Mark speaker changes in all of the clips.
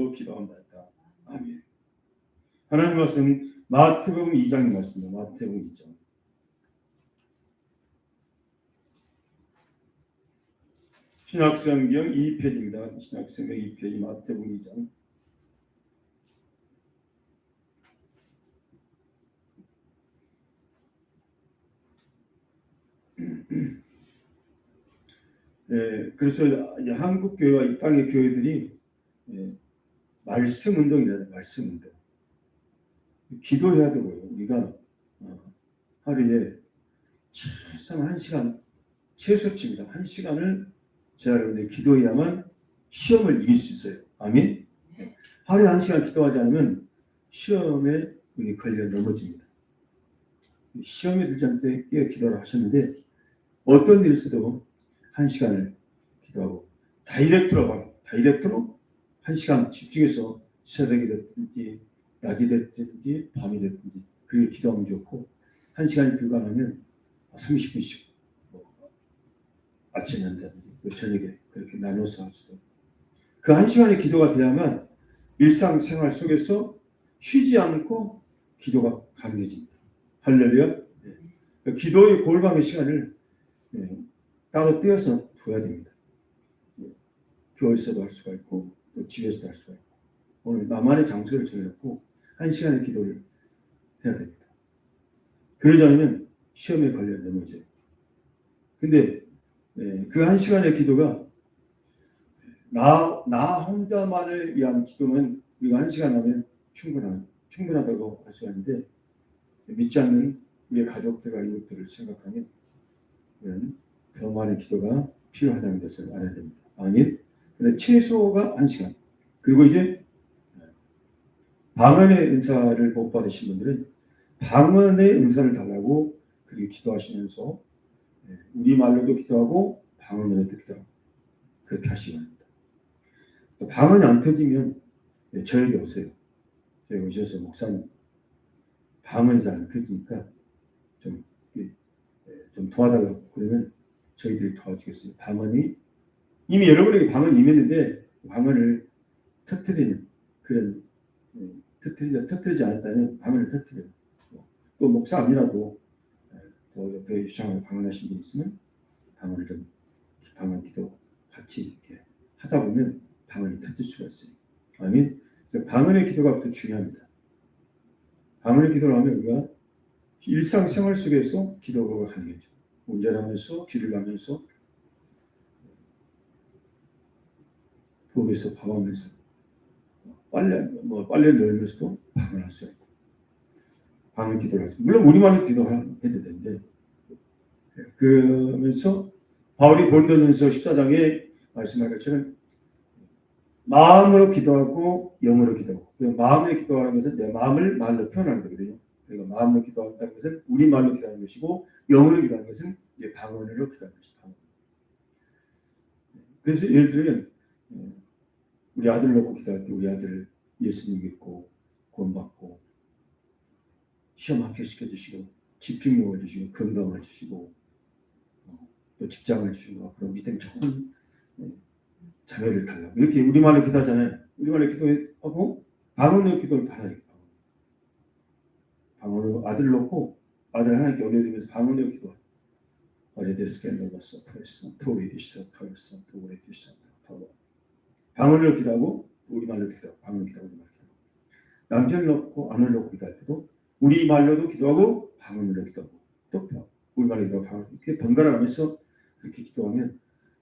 Speaker 1: 믿음으로 기도한다. 아멘. 하나님 말씀 마태복음 2장의 말씀입니다. 마태복음 2장. 신약성경 2페이지입니다. 신약성경 2페이지 마태복음 2장. 그래서 이제 한국 교회와 이 땅의 교회들이 말씀 운동이라요. 말씀 운동. 기도해야 되고요. 우리가 하루에 최소한 1시간, 최소치입니다. 1시간을 여러분들 기도해야만 시험을 이길 수 있어요. 아멘. 하루에 1시간 기도하지 않으면 시험에 우리 걸려 넘어집니다. 시험에 들지 않게 기도를 하셨는데 어떤 일을 써도 1시간을 기도하고 다이렉트로 1시간 집중해서 새벽이 됐든지 낮이 됐든지 밤이 됐든지 그렇게 기도하면 좋고 1시간이 불가능하면 30분씩 아침에 한다든지 저녁에 그렇게 나눠서 할 수도 그 1시간의 기도가 돼야만 일상생활 속에서 쉬지 않고 기도가 가능해집니다. 할렐루야. 기도의 골방의 시간을 따로 떼어서 둬야 됩니다. 교회에서도 할 수가 있고 또 집에서도 할 수가 있고 오늘 나만의 장소를 정해놓고 1시간의 기도를 해야 됩니다. 그러지 않으면 시험에 걸려 넘어져요. 근데 그 1시간의 기도가 나 혼자만을 위한 기도는 우리가 1시간 하면 충분하다고 할 수가 있는데 믿지 않는 우리의 가족들과 이웃들을 생각하면 우리는 더 많은 기도가 필요하다는 것을 알아야 됩니다. 아멘. 근데 최소가 1시간. 그리고 이제 방언의 은사를 못 받으신 분들은 방언의 은사를 달라고 그렇게 기도하시면서 우리말로도 기도하고 방언으로도 기도하고 그렇게 하시기 바랍니다. 방언이 안 터지면 저에게 오세요. 저에게 오셔서 목사님 방언이 잘 안 터지니까 좀 도와달라고 그러면 저희들이 도와주겠어요. 방언이 이미 여러분에게 방언이 임했는데 방언을 터뜨리는 그런 터뜨리지 않았다면 방언을 터뜨려요. 또 목사 아니라도 또 옆에 유창하게 방언하신 분이 있으면 방언 기도 같이 이렇게 하다 보면 방언이 터질 수가 있어요. 아멘. 그래서 방언의 기도가 더 중요합니다. 방언의 기도를 하면 우리가 일상생활 속에서 기도가 가능해져. 운전하면서 길을 가면서 부엌에서 밥하면서 빨래를 널면서도 방언할 수 있고 방언 기도를 하죠. 물론 우리만의 기도해도 되는데 그러면서 바울이 고린도전서 14장에 말씀한 것처럼 마음으로 기도하고 영으로 기도하고 마음으로 기도하는 것은 내 마음을 말로 표현하는 거거든요. 그러니까 마음으로 기도한다는 것은 우리말로 기도하는 것이고 영으로 기도하는 것은 이제 방언으로 기도하는 것이다. 그래서 예를 들면 우리 아들 놓고 기도할 때 우리 아들 예수님 믿고 구원받고 시험 합격시켜주시고 집중력을 주시고 건강을 주시고 또 직장을 주시고 앞으로 믿음 좋은 자녀를 달라고 이렇게 우리말로 기도하잖아요. 우리말로 기도하고 방언으로 기도를 달아요. 방언으로 아들 놓고 아들 하나님께 올려드리면서 방언으로 기도해요. 방언으로 기도하고 우리말로 기도하고 방언으로 기도하고 우리말로 기도하고 남편을 놓고 아내를 놓고 기도할 때도 우리말로도 기도하고 방언으로 기도하고 또 우리말로 기도하고 방언으로 이렇게 번갈아 가면서 그렇게 기도하면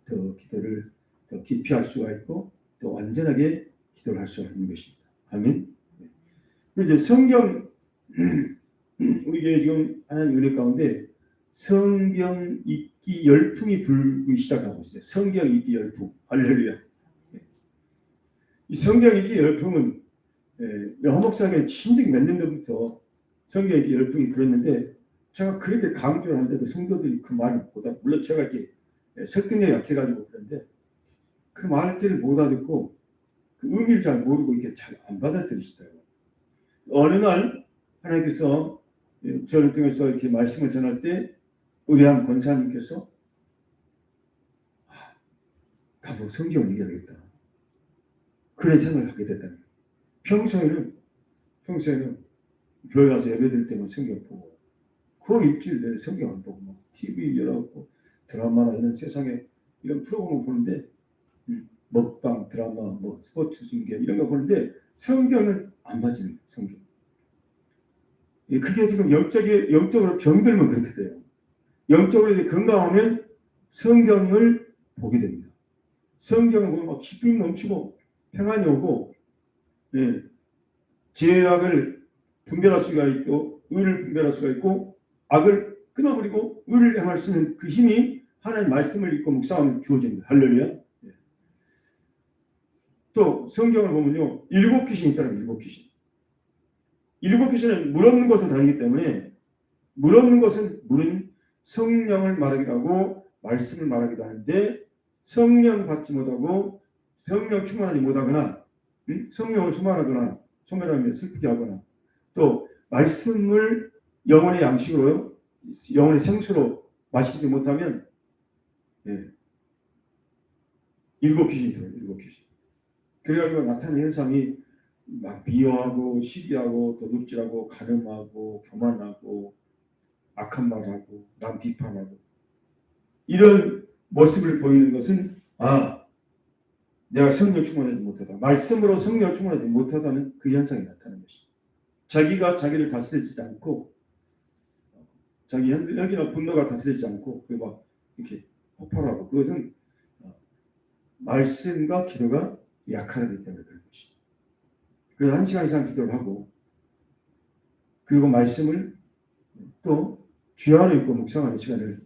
Speaker 1: 더 기도를 더 깊이 할 수가 있고 더 완전하게 기도를 할 수가 있는 것입니다. 아멘. 그리고 이제 성경 우리 교회 지금 하나님 은혜 가운데 성경 읽기 열풍이 불기 시작하고 있어요. 성경 읽기 열풍. 할렐루야. 이 성경 읽기 열풍은 허목사에게 친정 몇 년 전부터 성경 읽기 열풍이 불었는데 제가 그렇게 강조를 하는데도 성도들이 그 말을 물론 제가 이렇게 설득력이 약해가지고 그런데 그 말귀를 못 알아듣고 그 의미를 잘 모르고 이게 잘 안 받아들이시더라고요. 어느 날 하나님께서 저를 통해서 이렇게 말씀을 전할 때 우리 한 권사님께서 나도 성경을 읽어야 되겠다. 그런 생각을 하게 됐다는 거예요. 평소에는 교회 가서 예배 드릴 때만 성경 보고 그 일주일 내내 성경 안 보고 막 TV 열어갖고 드라마나 이런 세상에 이런 프로그램을 보는데 먹방 드라마 뭐 스포츠 중계 이런 거 보는데 성경은 안 봐지는 거예요. 성경. 그게 지금 영적으로 병들면 그렇게 돼요. 영적으로 이제 건강하면 성경을 보게 됩니다. 성경을 보면 막 기쁨이 넘치고 평안이 오고, 예, 죄악을 분별할 수가 있고, 의를 분별할 수가 있고, 악을 끊어버리고 의를 행할 수 있는 그 힘이 하나님의 말씀을 읽고 묵상하면 주어집니다. 할렐루야. 예. 또 성경을 보면요, 7 귀신이 있다는 7 귀신. 7 귀신은 물 없는 것을 다니기 때문에 물 없는 것은 물은 성령을 말하기도 하고 말씀을 말하기도 하는데 성령 받지 못하고 성령 충만하지 못하거나 성령을 소멸하면 슬프게 하거나 또 말씀을 영혼의 양식으로 영혼의 생수로 마시지 못하면 7 귀신이 들어요. 7 귀신. 그래가지고 나타나는 현상이 막 비호하고 시기하고 도둑질하고 가늠하고 교만하고 악한 말하고 남 비판하고 이런 모습을 보이는 것은 내가 성령 충만하지 못하다. 말씀으로 성령 충만하지 못하다는 그 현상이 나타나는 것입니다. 자기가 자기를 다스리지 않고 자기 혈기나 분노가 다스리지 않고 그 막 이렇게 폭발하고 그것은 말씀과 기도가 약하기 때문에 그런 것입니다. 그래서 1시간 이상 기도를 하고 그리고 말씀을 또 주야로 읽고 묵상하는 시간을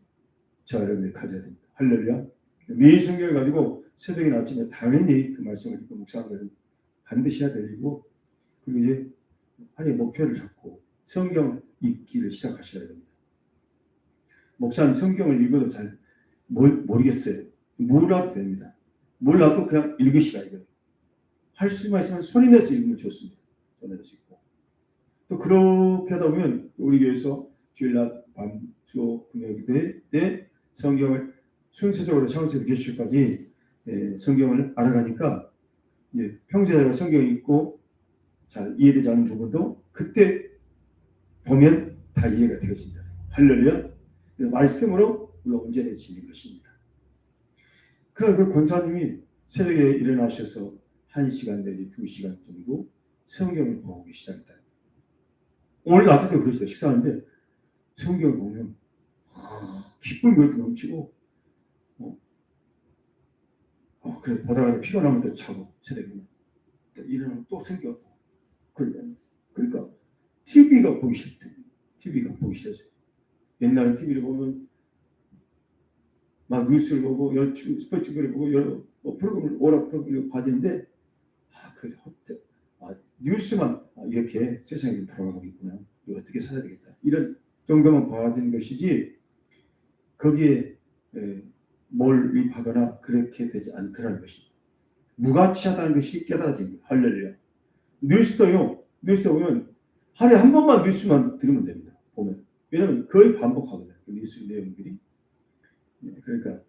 Speaker 1: 저와 여러분이 가져야 됩니다. 할렐루야. 매일 성경을 가지고 새벽이나 아침에 당연히 그 말씀을 읽고 묵상하는 것은 반드시 해야 되고 그리고 이제 하나의 목표를 잡고 성경 읽기를 시작하셔야 됩니다. 목사님 성경을 읽어도 잘 모르겠어요. 몰라도 됩니다. 몰라도 그냥 읽으시라 이거예요. 할 수만 있으면 소리 내서 읽으면 좋습니다. 소리 내서 읽고. 또 그렇게 하다 보면 우리 교회에서 주일날 밤, 주, 금요일 때 성경을 순서적으로 창세부터 계시까지 성경을 알아가니까 평소에 성경 읽고 잘 이해되지 않는 부분도 그때 보면 다 이해가 되어진다. 할렐루야. 말씀으로 우리가 온전해지는 것입니다. 그 권사님이 새벽에 일어나셔서 1시간 내지 2시간 정도 성경을 보기 시작했다. 오늘 아침에도 그랬어요. 식사하는데 성경을 보면 기쁨이 그렇게 넘치고 그래 보다가 피곤하면 또 자고 새벽에 또 일어나면 또 성경 그러니까 TV가 보기 싫어져요. 옛날에 TV를 보면 막 뉴스를 보고 스포츠를 보고 여러 프로그램을 오락프로그램을 봐지는데 뉴스만 이렇게 세상이 돌아가고 있구나. 이거 어떻게 살아야 되겠다. 이런 정도만 봐지는 것이지 거기에 몰입하거나 그렇게 되지 않더라는 것입니다. 무가치하다는 것이 깨달아집니다. 할렐루야. 뉴스도 보면 하루에 한 번만 뉴스만 들으면 됩니다. 보면. 왜냐하면 거의 반복하거든요. 그 뉴스 내용들이. 그러니까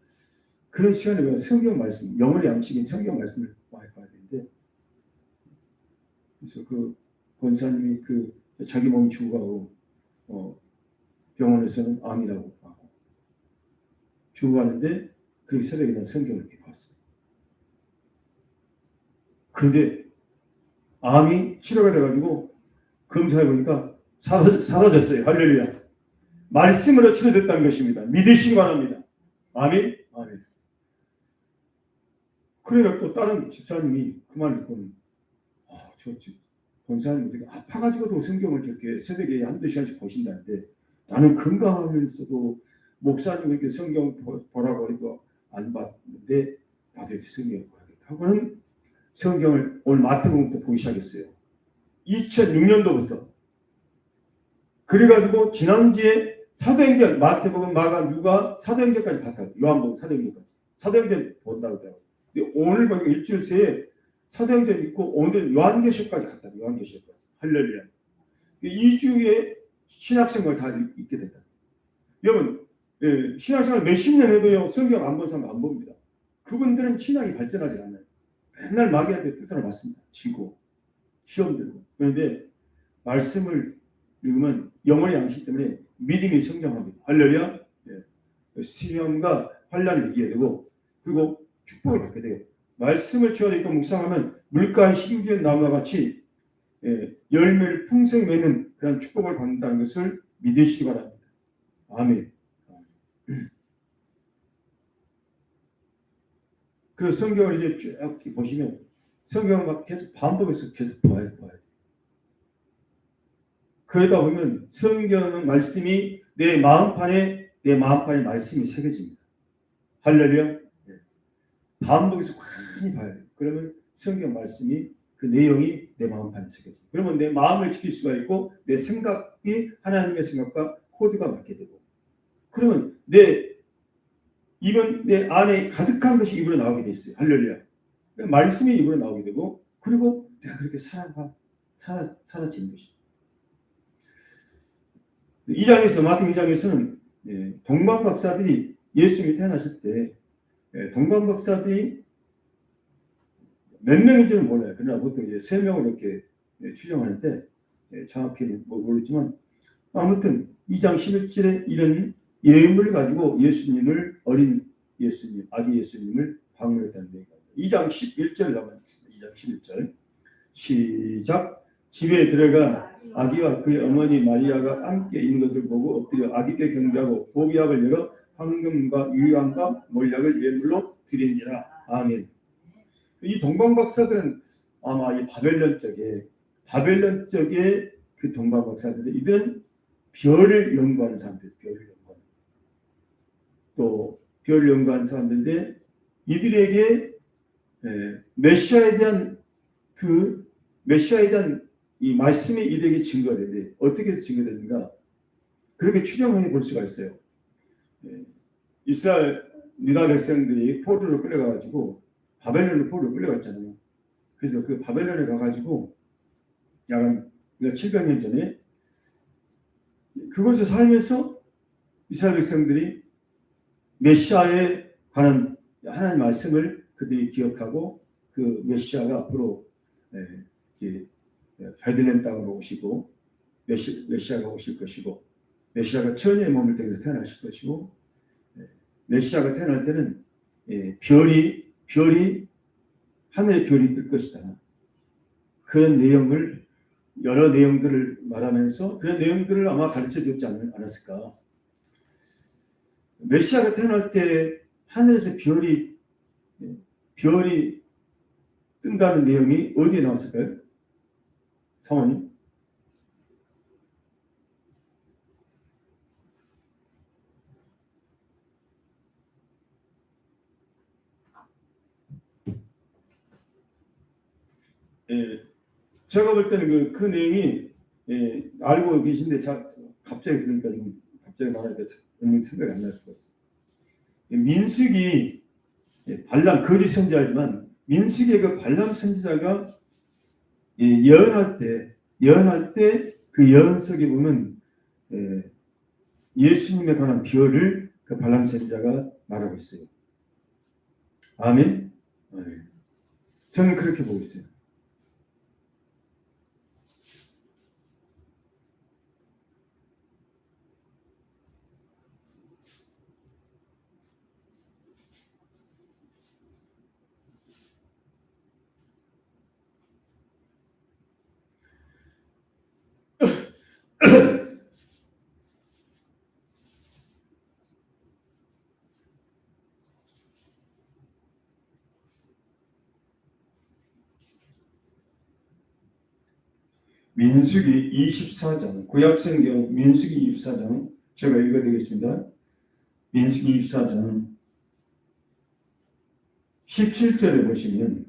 Speaker 1: 그런 시간에 우리가 성경 말씀, 영혼의 양식인 성경 말씀을 많이 봐야 되는데 그래서 그 권사님이 그 자기 몸 죽어가고 병원에서는 암이라고 하고 죽어가는데 그 새벽에 난 성경을 이렇게 봤어요. 그런데 암이 치료가 돼가지고 검사해 보니까 사라졌어요. 할렐루야. 말씀으로 치료됐다는 것입니다. 믿으시기 바랍니다. 아멘. 아멘. 그러니까 또 다른 집사님이 그 말을 듣고는 저 권사님 아파가지고도 성경을 저렇게 새벽에 1-2시간씩 보신다는데 나는 건강하면서도 목사님 이렇게 성경 보라고 해도 안 봤는데 나도 이렇게 성경을 봐야겠다 하고는 성경을 오늘 마태복음부터 보기 시작했어요. 2006년도부터. 그래가지고 지난주에 사도행전, 마태복음, 마가, 누가 사도행전까지 봤다. 요한복음 사도행전까지. 사도행전 본다고 하더라고요. 근데 오늘 보니까 일주일 새에 사도행전 있고 오늘 요한계시록까지 갔다. 요한계시록까지. 할렐루야. 2주에 신학생활 다 있게 된다. 여러분, 신학생활 몇십 년 해도요, 성경 안 본 사람 안 봅니다. 그분들은 신학이 발전하지 않아요. 맨날 마귀한테 뚫뚫어 맞습니다. 지고 시험 들고. 그런데 말씀을 읽으면 영혼의 양식 때문에 믿음이 성장합니다. 할렐루야. 예. 시험과 환란을 이기게 되고 그리고 축복을 받게 돼요. 말씀을 주어 읽고 묵상하면 물가의 힘기운 나무와 같이 열매를 풍성히 맺는 그런 축복을 받는다는 것을 믿으시기 바랍니다. 아멘. 그 성경을 이제 쭉 보시면 성경을 막 계속 반복해서 계속 봐야 돼. 그러다 보면 성경 말씀이 내 마음판에 말씀이 새겨집니다. 할렐루야. 반복해서 많이 봐야 돼요. 그러면 성경 말씀이 그 내용이 내 마음판에 새겨져요. 그러면 내 마음을 지킬 수가 있고 내 생각이 하나님의 생각과 코드가 맞게 되고 그러면 내 입은 내 안에 가득한 것이 입으로 나오게 돼 있어요. 할렐루야. 말씀이 입으로 나오게 되고 그리고 내가 그렇게 살아지는 것이죠. 2장에서 마태 2장에서는 동방 박사들이 예수님이 태어나실 때 동방 박사들이 몇 명인지는 몰라요. 그러나 보통 이제 3명을 이렇게 추정하는데 정확히는 모르겠지만 아무튼 2장 11절에 이런 예물을 가지고 예수님을 어린 예수님, 아기 예수님을 방문했다는 얘기입니다. 2장 11절 남아있습니다. 2장 11절 시작. 집에 들어가 아기와 그의 어머니 마리아가 함께 있는 것을 보고 엎드려 아기께 경배하고 보비압을 열어 황금과 유향과 몰약을 예물로 드리니라. 아멘. 이 동방 박사들은 아마 이 바벨론 쪽에 그 동방 박사들 이들은 별을 연구하는 사람들, 또 별을 연구하는 사람들인데 이들에게 메시아에 대한 이 말씀이 이들에게 증거가 되는데 어떻게 해서 증거되는가? 그렇게 추정해 볼 수가 있어요. 이스라엘 유다 백성들이 포로로 끌려가가지고 바벨론으로 포로로 끌려갔잖아요. 그래서 그 바벨론에 가가지고 약 700년 전에 그곳에 살면서 이스라엘 백성들이 메시아에 관한 하나님의 말씀을 그들이 기억하고 그 메시아가 앞으로 베들레헴 땅으로 오시고 메시아가 오실 것이고 메시아가 처녀의 몸을 통해서 태어나실 것이고 메시아가 태어날 때는 하늘의 별이 뜰 것이다. 그런 내용을 여러 내용들을 말하면서 그런 내용들을 아마 가르쳐 줬지 않았을까. 메시아가 태어날 때 하늘에서 별이 뜬다는 내용이 어디에 나왔을까요? 사모님? 제가 볼 때는 그 내용이 알고 계신데 갑자기 그러니까 갑자기 말하니까 생각이 안 날 수가 있어요. 민숙이 발람 거짓 선지자지만 민숙의 그 발람 선지자가 예언할 때 그 예언 속에 보면 예수님에 관한 비유를 그 발람 선지자가 말하고 있어요. 아멘. 저는 그렇게 보고 있어요. 민수기 24장 구약성경 민수기 24장 제가 읽어드리겠습니다. 민수기 24장 17절에 보시면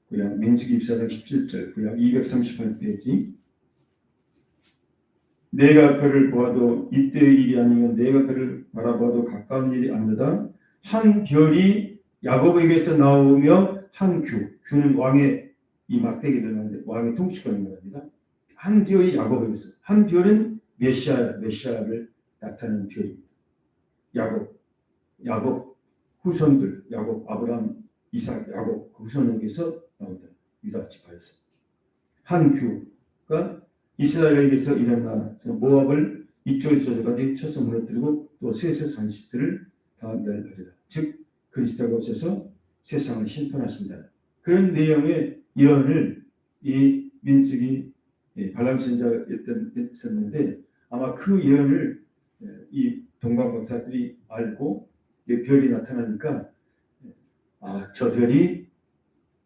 Speaker 1: 구약 민수기 24장 17절 구약 238페이지 내가 그를 보아도 이때의 일이 아니면 내가 그를 바라보아도 가까운 일이 아니다. 한 별이 야곱에게서 나오며 규는 왕의 이 막대기를 하는데 왕의 통치권인 겁니다. 한 별이 야곱에게서 한 별은 메시아를 나타내는 별입니다. 야곱 후손들 야곱 아브라함 이삭 야곱 후손에게서 나온다. 유다 지파에서 한 규가 이스라엘에게서 일어나서 모압을 이쪽에서 저까지 쳐서 무너뜨리고 또 셋의 잔식들을 다 멸하리라. 즉 그리스도가 오셔서 세상을 심판하신다. 그런 내용의 예언을 이 민수기 발람 선지자였는데 아마 그 예언을 이 동방박사들이 알고 별이 나타나니까 저 별이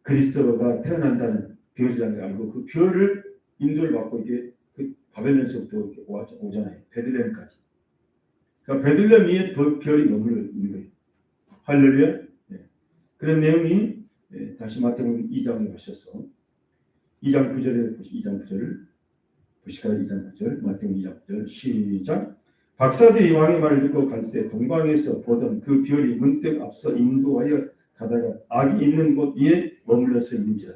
Speaker 1: 그리스도가 태어난다는 별이라는 걸 알고 그 별을 인도를 받고 이게 그 바벨론에서부터 이렇게 오잖아요. 베들레헴까지. 그러니까 베들레헴 위에 별이 머물러 있는 거예요. 할렐루야. 그런 내용이 다시 마태복음 2장에 가셔서 2장 9절을 보시까요? 2장 9절 마태복음 2장 9절 시작. 박사들이 왕의 말을 듣고 갈새 동방에서 보던 그 별이 문득 앞서 인도하여 가다가 악이 있는 곳 위에 머물러서 있는지라.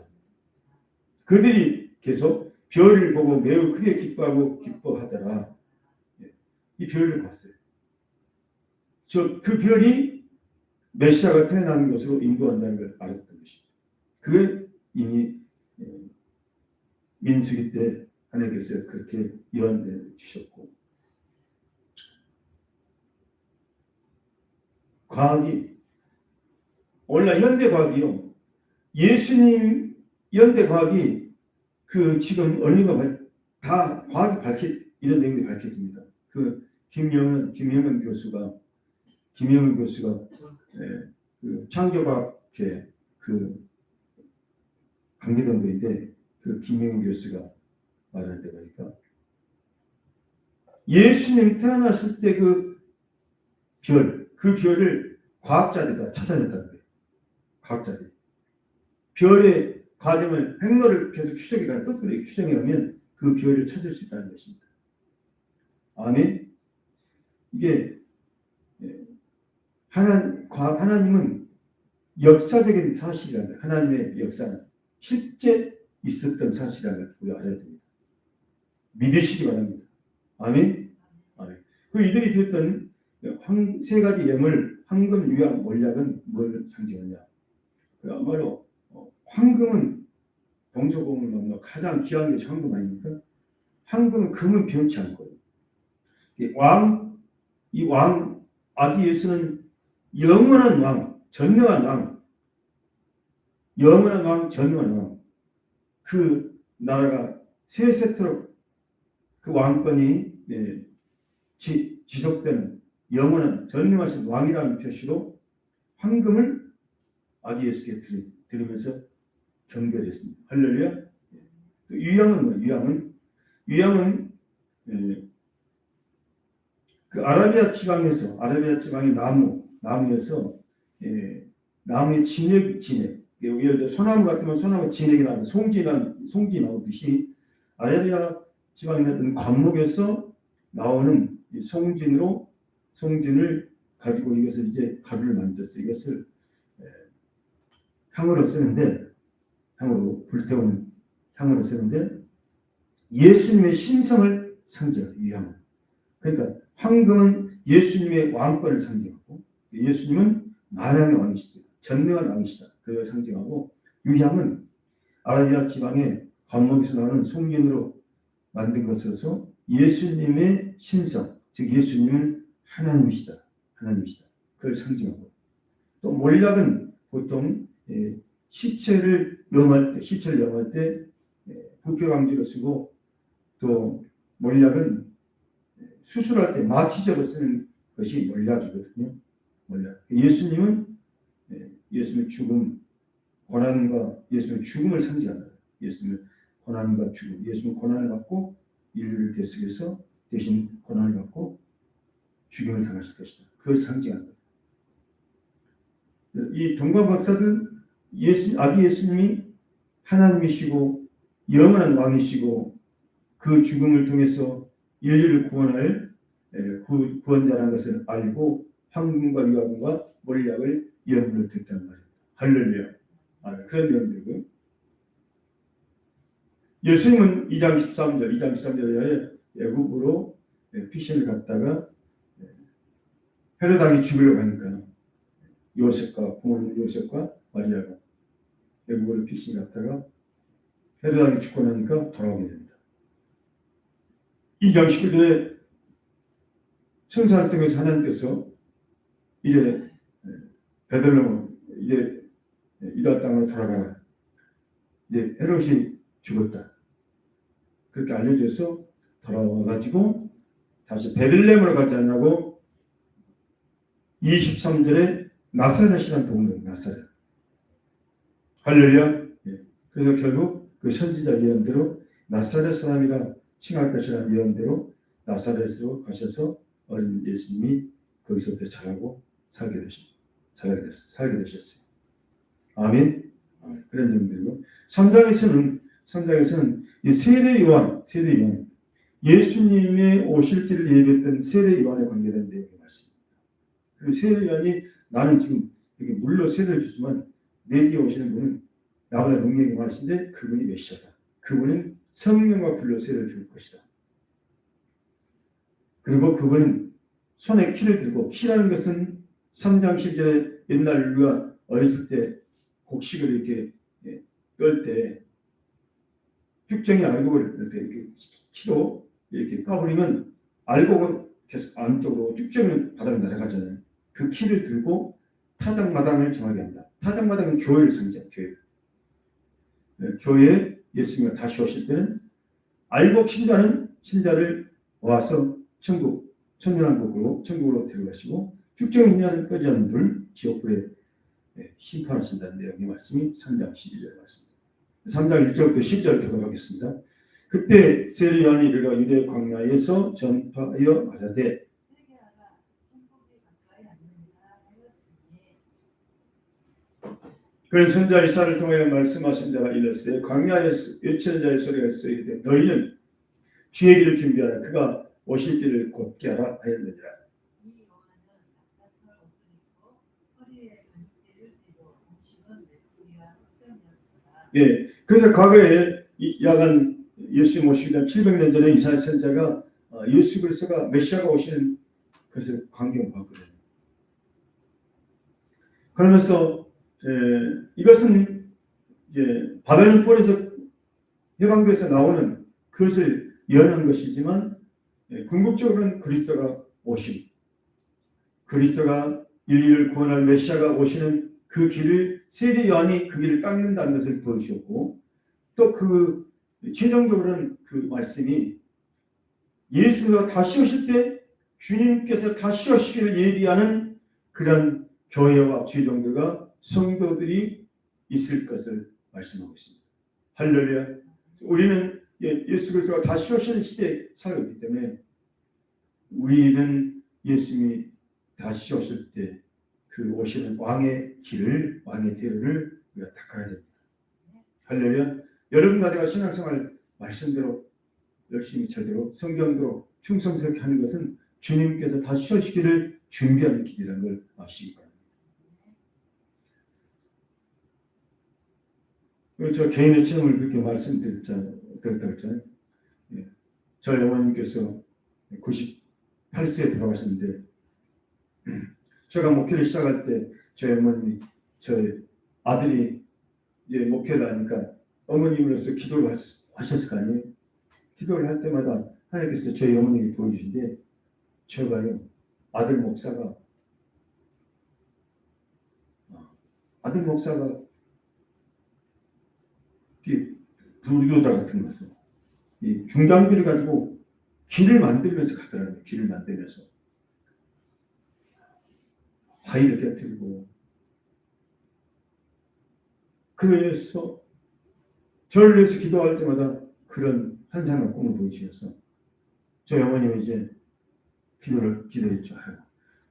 Speaker 1: 그들이 계속 별을 보고 매우 크게 기뻐하고 기뻐하더라. 이 별을 봤어요. 그 별이 메시아가 태어나는 것으로 인도한다는 걸 알았던 것입니다. 그걸 이미 민수기 때 하나님께서 그렇게 예언해 주셨고, 과학이 오늘날 현대 과학이요, 예수님 현대 과학이 그 지금 얼마가 다 과학이 이런 내용이 밝혀집니다. 그 김영은 교수가 그 창조과학회 그 강계동도인데 그 김영은 교수가 말할 때 보니까 예수님 태어났을 때 그 별을 과학자들이 다 찾아냈다는 거예요. 과학자들이 별의 과정을 행로를 계속 추적해가면 거꾸로 추정해가면 그 별을 찾을 수 있다는 것입니다. 아멘. 이게 하나님은 역사적인 사실이라는 거예요. 하나님의 역사는 실제 있었던 사실이라는 걸 우리가 알아야 됩니다. 믿으시기 바랍니다. 아멘. 아멘. 그리고 이들이 드렸던 세 가지 예물, 황금, 유향, 몰약은 뭘 상징하냐? 그야말로 황금은 동서고금을 넘어 가장 귀한 것이 황금 아닙니까? 황금은 금은 변치 않고 이 왕 아기 예수는 영원한 왕, 전능한 왕, 영원한 왕, 전능한 왕. 그 나라가 세세토록 그 왕권이 지속되는 영원한 전능하신 왕이라는 표시로 황금을 아기 예수께 드리면서 경배했습니다. 할렐루야. 유향은 뭐예요? 유향은 그 아라비아 지방의 나무에서 나무의 진액 여기 소나무 같으면 소나무 진액이 나오는 송지 나오듯이 아라비아 지방의 어떤 관목에서 나오는 이 송진을 가지고 이것을 이제 가루를 만들었어요. 이것을 향으로 쓰는데, 향으로 불태우는 향으로 쓰는데 예수님의 신성을 상징해요. 유향은. 그러니까 황금은 예수님의 왕권을 상징하고 예수님은 만왕의 왕이시다. 전능한 왕이시다. 그걸 상징하고 유향은 아라비아 지방의 관목에서 나오는 송진으로 만든 것으로서 예수님의 신성, 즉 예수님은 하나님이시다. 그걸 상징하고 또 몰약은 보통 시체를 염할 때 부패방지로 쓰고 또 몰약은 수술할 때 마취제로 쓰는 것이 몰약이거든요. 몰약. 예수님은 예수님의 죽음, 고난과 예수님의 죽음을 상징한다. 예수님의 고난과 죽음, 예수님은 고난을 받고 인류를 대속해서 대신 고난을 받고 죽임을 당하실 것이다. 그걸 상징하는 거예요. 이 동방 박사들 아기 예수님이 하나님이시고 영원한 왕이시고 그 죽음을 통해서 인류를 구원할 구원자라는 것을 알고 황금과 유황과 몰약을 예물로 드렸다는 말입니다. 할렐루야. 그런 내용들이고요. 예수님은 2장 13절에 애굽으로 피신을 갔다가 헤롯 왕이 죽으려고 하니까 부모님 요셉과 마리아가 외국으로 피신 갔다가 헤로당이 죽고 나니까 돌아오게 됩니다. 2장 19절에 천사를 통해서 하나님께서 이제 베들레헴 이제 유다 땅으로 돌아가라. 이제 헤롯이 죽었다. 그렇게 알려줘서 돌아와가지고 다시 베들레헴으로 가지 않냐고 23절에 나사렛이라는 동네 나사렛. 할렐루야. 그래서 결국 그 선지자 예언대로 나사렛 사람이라 칭할 것이라는 예언대로 나사렛으로 가셔서 어린 예수님이 거기서부터 자라고 살게 되셨어요. 아멘. 그런 내용들이고 3장에서는 이 세례 요한 예수님의 오실 길을 예비했던 세례 요한에 관계된 내용이 말씀입니다. 그리고 세례 요한이 나는 지금 이렇게 물로 세례를 주지만 내 뒤에 오시는 분은 나보다 능력이 많으신데 그분이 메시아다. 그분은 성령과 불로 세례를 줄 것이다. 그리고 그분은 손에 키를 들고 키라는 것은 3장 10절에 옛날 우리가 어렸을 때 곡식을 이렇게 떨 때 쭉정이 알곡을 이렇게 키로 이렇게 까버리면 알곡은 계속 안쪽으로 쭉정은 바닥에 날아가잖아요. 그 키를 들고 타작마당을 정하게 한다. 타작마당은 교회를 상징해요. 교회에 예수님이 다시 오실 때는 알곡 신자를 모아서 천년왕국으로 천국으로 데려가시고 쭉정인자는 꺼지 않는 불 지옥불에 심판하신다는 내용의 말씀이 3장 12절 말씀입니다. 3장 1절부터 10절 들어가겠습니다. 그때 세례 요한이 이르러 유대 광야에서 전파하여 말하되 그는 선자 이사야를 통하여 말씀하신 자가 이르시되 광야에서 외치는 자의 소리가 있으되 너희는 주의 길을 준비하라. 그가 오실 길을 곧게 하라 하였느니라. 예, 그래서 과거에 야간 예수 모시기 전 700년 전에 이사야 선자가 예수 그리스도가 메시아가 오시는 것을 광경을 봤거든요. 그러면서 이것은 이제 바벨론 폴에서 해방돼서 나오는 그것을 예언한 것이지만 궁극적으로는 그리스도가 오심, 그리스도가 인류를 구원할 메시아가 오시는 그 길을 세례 요한이 그 길을 닦는다는 것을 보여주셨고 또 그 최종적으로는 그 말씀이 예수가 다시 오실 때 주님께서 다시 오시기를 예비하는 그런 교회와 주의종들과 성도들이 있을 것을 말씀하고 있습니다. 할렐루야. 우리는 예수 그리스도가 다시 오시는 시대에 살고 있기 때문에 우리는 예수님이 다시 오실 때 그 오시는 왕의 길을, 왕의 대로를 우리가 닦아야 됩니다. 할렐루야. 여러분과 제가 신앙생활 말씀대로 열심히 제대로 성경대로 충성스럽게 하는 것은 주님께서 다시 오시기를 준비하는 길이라는 걸 아시기 바랍니다. 저 개인의 체험을 그렇게 말씀드렸다고 했잖아요. 저희 어머님께서 98세에 돌아가셨는데 제가 목회를 시작할 때 저희 어머님이 저희 아들이 이제 목회를 하니까 어머님으로서 기도를 하셨을 거 아니에요. 기도를 할 때마다 하나님께서 저희 어머님이 보여주신데 제가요 아들 목사가 불교자 같은 것을 이 중장비를 가지고 길을 만들면서 가더라고요. 길을 만들면서 화이를 곁들이고 그래서 저를 위해서 기도할 때마다 그런 환상과 꿈을 보여주셔서 저희 어머님이 이제 기도했죠.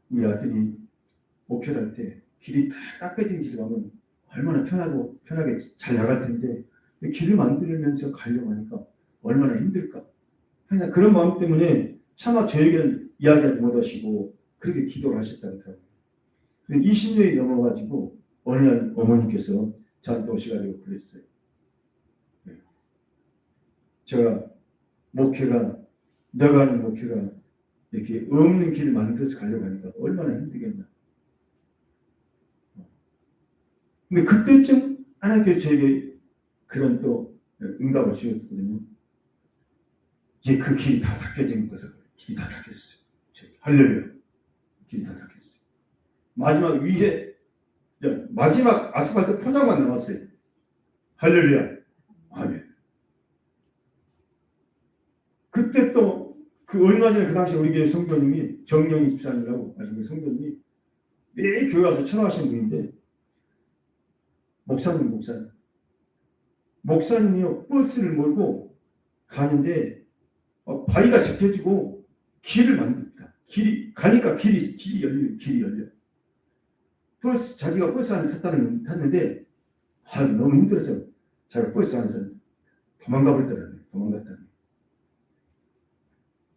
Speaker 1: 우리 아들이 목회를 할 때 길이 다 깎여진 길을 가면 얼마나 편하게 잘 나갈 텐데 길을 만들면서 가려고 하니까 얼마나 힘들까. 그냥 그런 마음 때문에 차마 저에게는 이야기하지 못하시고 그렇게 기도를 하셨다고 하더라고요. 20년이 넘어가지고 어느 날 어머니께서 저한테 오셔가지고 그랬어요. 제가 내가 하는 목회가 이렇게 없는 길을 만들어서 가려고 하니까 얼마나 힘들겠나. 근데 그때쯤 하나님께서 저에게 그런 또 응답을 주셨거든요. 이제 그 길이 다 닦여진 것을 길이 다 닦였어요. 할렐루야. 길이 다 닦였어요. 마지막 위에 마지막 아스팔트 포장만 남았어요. 할렐루야. 아멘. 그때 또 그 얼마 전에 그 당시 우리 교회 성도님이 정영희 집사님이라고 하시는 성도님이 매일 교회 와서 청하시는 분인데 목사님이요 버스를 몰고 가는데 바위가 접혀지고 길을 만듭니다. 길이 가니까 길이 열려. 자기가 버스 안에 탔는데 너무 힘들어서 자기가 버스 안에서 도망갔다는.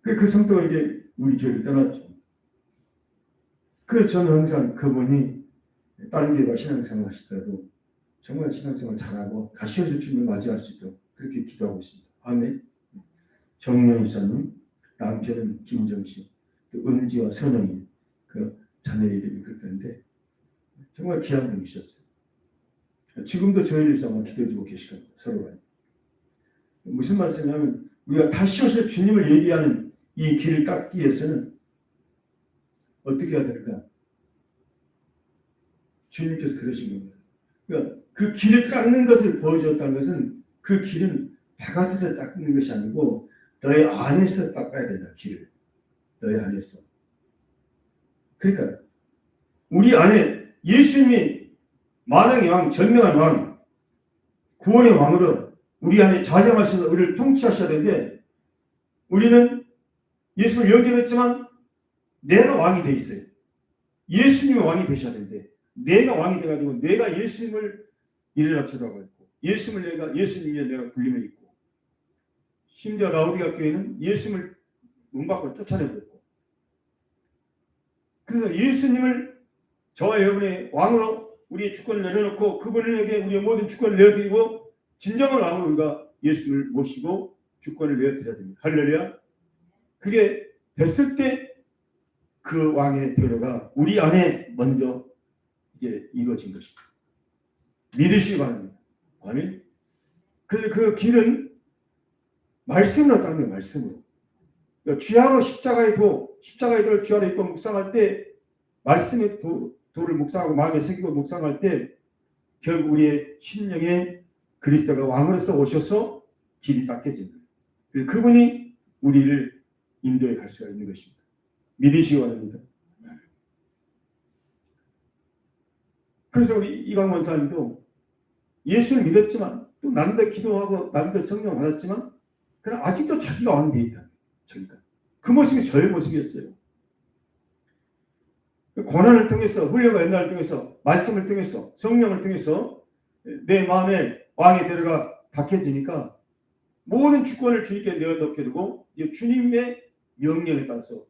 Speaker 1: 그 성도가 이제 우리 교회를 떠났죠. 그래서 저는 항상 그분이 다른 교회가 신앙생활 하시더라도 정말 신앙생활 잘하고 다시 오실 주님을 맞이할 수 있도록 그렇게 기도하고 있습니다. 아멘. 정영 이사님, 남편은 김정씨, 또 은지와 선영이 그 자녀 이름이 그렇다는데 정말 귀한 분이셨어요. 지금도 저희를 위해서 기도해주고 계시거든요. 서로 간에. 무슨 말씀이냐면 우리가 다시 오실 주님을 예비하는 이 길을 닦기 위해서는 어떻게 해야 될까? 주님께서 그러신 겁니다. 그러니까 그 길을 닦는 것을 보여주었다는 것은 그 길은 바깥에서 닦는 것이 아니고 너의 안에서 닦아야 된다. 길을. 너의 안에서. 그러니까 우리 안에 예수님이 만왕의 왕, 전명한 왕, 구원의 왕으로 우리 안에 자정하셔서 우리를 통치하셔야 되는데 우리는 예수를 영접했지만 내가 왕이 돼 있어요. 예수님이 왕이 되셔야 되는데 내가 왕이 돼가지고 내가 예수님을 일어나 쳐다보고 있고 예수님을 내가 굴림에 있고 심지어 라우디가 교회는 예수님을 문 밖으로 쫓아내버렸고 그래서 예수님을 저와 여러분의 왕으로 우리의 주권을 내려놓고 그분에게 우리의 모든 주권을 내어드리고 진정한 왕으로 우리가 예수를 모시고 주권을 내어드려야 됩니다. 할렐루야. 그게 됐을 때 그 왕의 대로가 우리 안에 먼저 이제 이루어진 것입니다. 믿으시기 바랍니다. 아멘. 그 길은 말씀으로 닦는 거예요. 말씀으로. 그러니까 쥐하고 십자가의 돌을 쥐 안에 입고 묵상할 때 말씀의 돌을 묵상하고 마음에 새기고 묵상할 때 결국 우리의 심령에 그리스도가 왕으로서 오셔서 길이 닦여진다. 그분이 우리를 인도에 갈 수가 있는 것입니다. 믿으시기 바랍니다. 그래서 우리 이광 원사님도 예수를 믿었지만 또 나름대로 기도하고 나름대로 성령 받았지만 그러나 아직도 자기가 왕이 되어 있다. 자기가. 그 모습이 저의 모습이었어요. 고난을 통해서 훈련과 연단을 통해서 말씀을 통해서 성령을 통해서 내 마음에 왕의 대로가 닦여지니까 모든 주권을 주님께 내어놓게 되고 주님의 명령에 따라서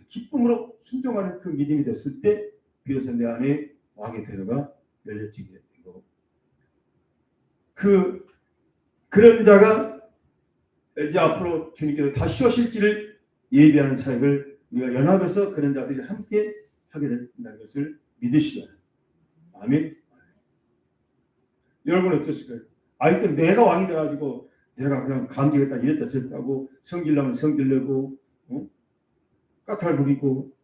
Speaker 1: 기쁨으로 순종하는 그 믿음이 됐을 때 비로소 내 안에 왕의 대로가 열려지게 되고 그런 자가 이제 앞으로 주님께서 다시 오실 길을 예비하는 사역을 우리가 연합해서 그런 자들이 함께 하게 된다는 것을 믿으시죠. 아멘. 여러분 어떠실까요? 이때 내가 왕이 돼가지고 내가 그냥 감지겠다 이랬다 저랬다 하고 성질나면 성질내고 까탈 부리고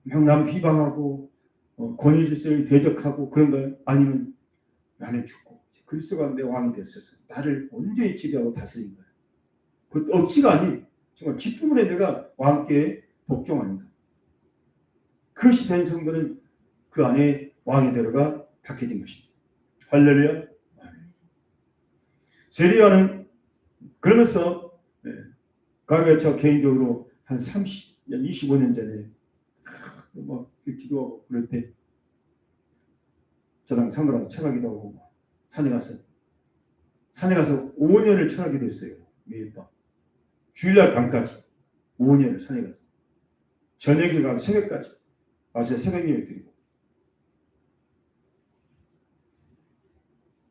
Speaker 1: 막 남 비방하고 권위 질서를 대적하고 그런 거예요? 아니면 나는 죽고 그리스도가 내 왕이 됐어서 나를 온전히 지배하고 다스린 거예요. 그 억지가 아니 정말 기쁨으로 내가 왕께 복종하는 거예요. 그것이 된 성도는 그 안에 왕의 대로가 닦여진 것입니다. 할렐루야. 세리와는 그러면서 과거에 저 개인적으로 한 25년 전에 막 기도하고 그럴 때 저랑 사모랑 철학기도 하고 산에 가서 5년을 철학기도 했어요. 매일 밤 주일날 밤까지 5년을 산에 가서 저녁에 가고 새벽까지 와서 새벽 예배 드리고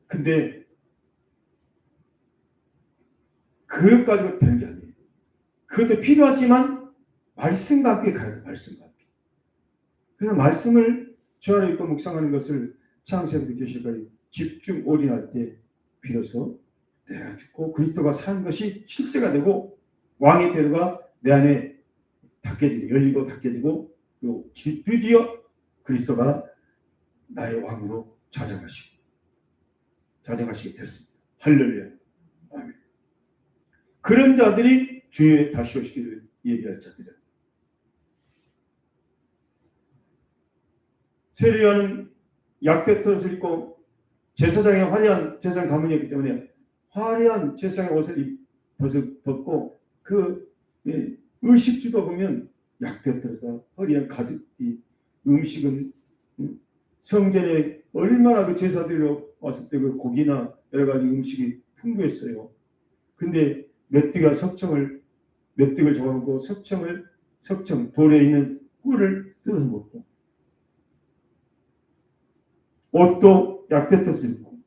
Speaker 1: 근데 그것 가지고 되는 게 아니에요. 그것도 필요하지만 말씀과 함께 가야 돼요. 말씀과 함께. 그래서 말씀을 주 안에 있고 묵상하는 것을 창세부터 계시까지 집중 올인할 때 비로소 내가 죽고 그리스도가 산 것이 실제가 되고 왕의 태도가 내 안에 닫혀지고 열리고 닫혀지고 또 드디어 그리스도가 나의 왕으로 자정하시게 됐습니다. 할렐루야. 아멘. 그런 자들이 주의 다시 오시기를 예비할 자들이다. 세례요한은 약대옷을 입고 제사장의 화려한 제사장 가문이었기 때문에 화려한 제사장의 옷을 벗고 그 의식주도 보면 약대옷에서 허리에 가득히 음식은 성전에 얼마나 그 제사들이 왔을 때 그 고기나 여러 가지 음식이 풍부했어요. 근데 메뚜기가 메뚜기를 잡아먹고 석청 돌에 있는 꿀을 뜯어서 먹고 옷도 약대옷을 입고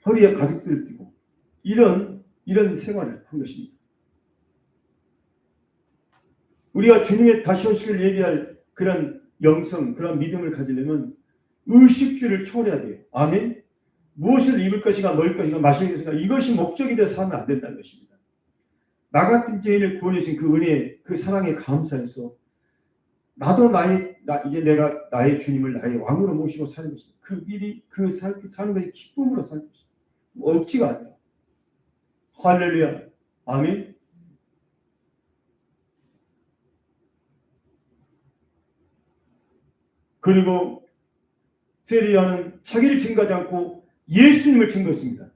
Speaker 1: 허리에 가죽들을 띠고 이런 생활을 한 것입니다. 우리가 주님의 다시 오시기를 예비할 그런 영성, 그런 믿음을 가지려면 의식주를 초월해야 돼요. 아멘. 무엇을 입을 것인가, 먹을 것인가, 마실 것인가 이것이 목적이 되어서 하면 안 된다는 것입니다. 나 같은 죄인을 구원해 주신 그 은혜, 그 사랑에 감사해서 나도 이제 내가 나의 주님을 나의 왕으로 모시고 사는 것입니다. 그 일이 사는 것이 기쁨으로 사는 것입니다. 억지가 아니라. 할렐루야. 아멘. 그리고 세례요한은 자기를 증거하지 않고 예수님을 증거했습니다.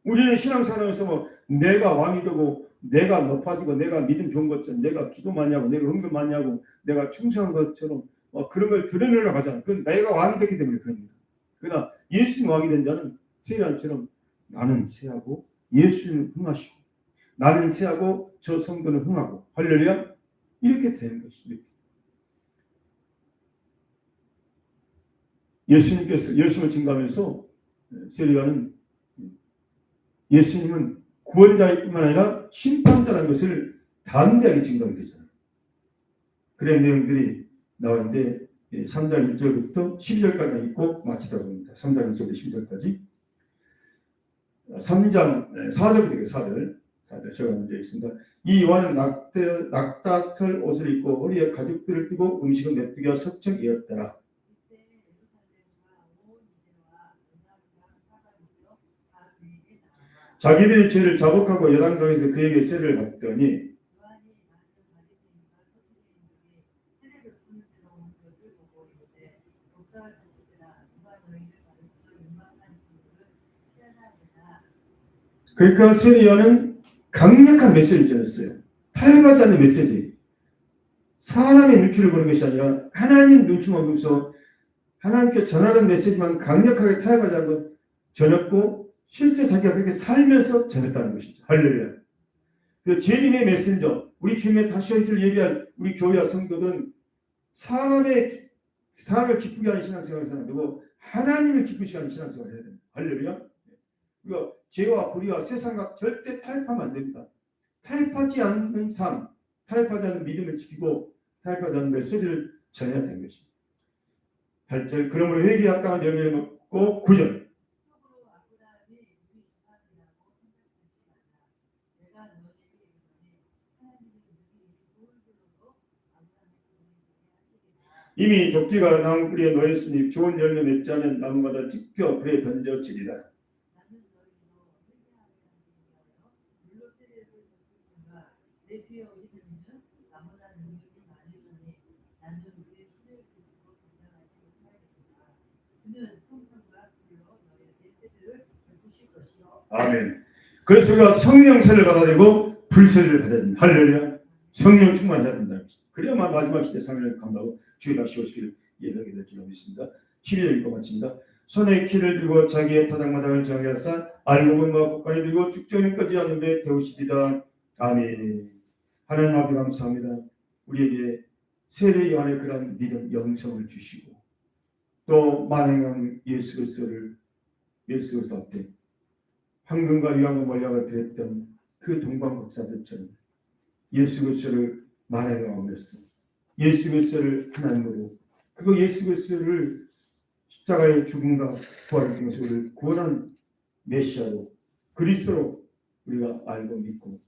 Speaker 1: 우리는 신앙생활에서 내가 왕이 되고 내가 높아지고 내가 믿음 좋은 것처럼 내가 기도 많이 하고 내가 헌금 많이 하고 내가 충성한 것처럼 그런 걸 드러내려고 하잖아요. 그건 내가 왕이 됐기 때문에 그럽니다. 그러나 예수님 왕이 된 자는 세례요한처럼 나는 세하고 예수님은 흥하시고 나는 세하고 저 성도는 흥하고 할렐루야 이렇게 되는 것입니다. 예수님께서 예수님을 증거하면서 세례요한은 예수님은 구원자일 뿐만 아니라 심판자라는 것을 담대하게 증거하게 되잖아요. 그런 내용들이 나오는데 3장 1절부터 12절까지 있고 마치도록 합니다. 3장 1절부터 12절까지 3장 4절부터 4절 제가 먼저 있습니다. 이 요한은 낙타털 옷을 입고 허리에 가죽들을 띠고 음식은 메뚜기와 석청이었더라. 자기들의 죄를 자복하고 여당강에서 그에게 세례를 받더니 그러니까 세례요한은 강력한 메시지를 전했어요. 타협하지 않는 메시지. 사람의 눈치를 보는 것이 아니라 하나님 눈치만 보면서 하나님께 전하는 메시지만 강력하게 타협하지 않고 전했고 실제 자기가 그렇게 살면서 전했다는 것이죠. 할렐루야. 그 재림의 메신저, 우리 주님의 다시 오기를 예비할 우리 교회와 성도들은 사람을 기쁘게 하는 신앙생활을 해야 되고 하나님을 기쁘시게 하는 신앙생활을 해야 됩니다. 할렐루야. 그러니까 죄와 불의와 세상과 절대 타협하면 안 됩니다. 타협하지 않는 삶, 타협하지 않는 믿음을 지키고 타협하지 않는 메시지를 전해야 되는 것입니다. 8절 그러므로 회개에 합당한 열매를 먹고 9절 이미 도끼가 나무 뿌리에 놓였으니 좋은 열매 맺지 않은 나무마다 찢겨 불에 던져지리라. 아멘. 그래서 우리가 성령 세례를 받아야 되고 불세례를 받아야 됩니다. 할렐루야. 성령 충만해야 된다. 그래야만 마지막 시대 상을 감당하고 주의 다시 오시기를 예배하게 될 줄 믿습니다. 12절 읽고 마칩니다. 손에 키를 들고 자기의 타당마당을 정하사 알곡은과 곡간을 들고 죽전까지 하는데 태우시리다. 아멘. 하나님 앞에 감사합니다. 우리에게 세례요한의 그런 믿음 영성을 주시고 또 만행한 예수 그리스도 앞에 황금과 유황과 몰약을 드렸던 그 동방 박사들처럼 예수 그리스도를 만행하면서 예수 그리스도를 하나님으로 그리고 예수 그리스도를 십자가의 죽음과 부활을 통해서 우리를 구원한 메시아로 그리스도로 우리가 알고 믿고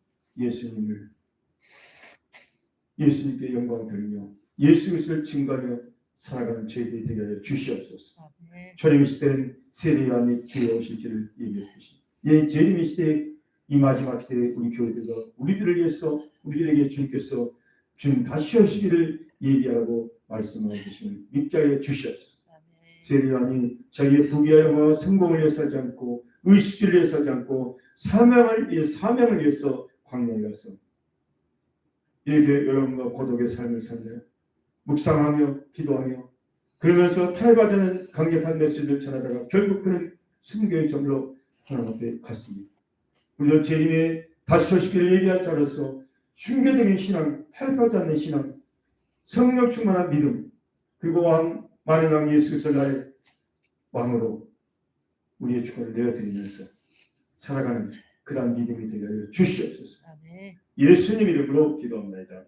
Speaker 1: 예수님께 영광을 돌리며 예수 그리스도를 증거하며 살아가는 저희들이 되게 하여 주시옵소서. 초림 시대는 세례와 및 주의 오실 길을 예비했듯이 재림 시대에 이 마지막 시대에 우리 교회들과 우리들을 위해서 우리들에게 주님께서 주님 다시 오시기를 예비하라고 말씀하고 계심을 믿게 하여 주시옵소서. 세례요한이 자기의 부귀와 성공을 위해 살지 않고 의식을 위해 살지 않고 사명을 위해서 광야에 가서 이렇게 여러분과 고독의 삶을 살며 묵상하며 기도하며 그러면서 타협하자는 강력한 메시지를 전하다가 결국 그는 순교의 점으로 하나님 앞에 갔습니다. 우리도 재림에 다시 오시기를 예비한 자로서 순교적인 신앙, 타협하지 않는 신앙, 성령 충만한 믿음, 그리고 만왕 왕 예수 그리스도 나의 왕으로 우리의 주권을 내어드리면서 살아가는 그런 믿음이 되게 하여 주시옵소서. 예수님 이름으로 기도합니다.